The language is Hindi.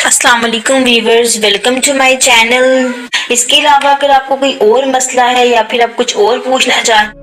अस्सलाम वालेकुम viewers, welcome to my channel. इसके अलावा अगर आपको कोई और मसला है या फिर आप कुछ और पूछना चाहते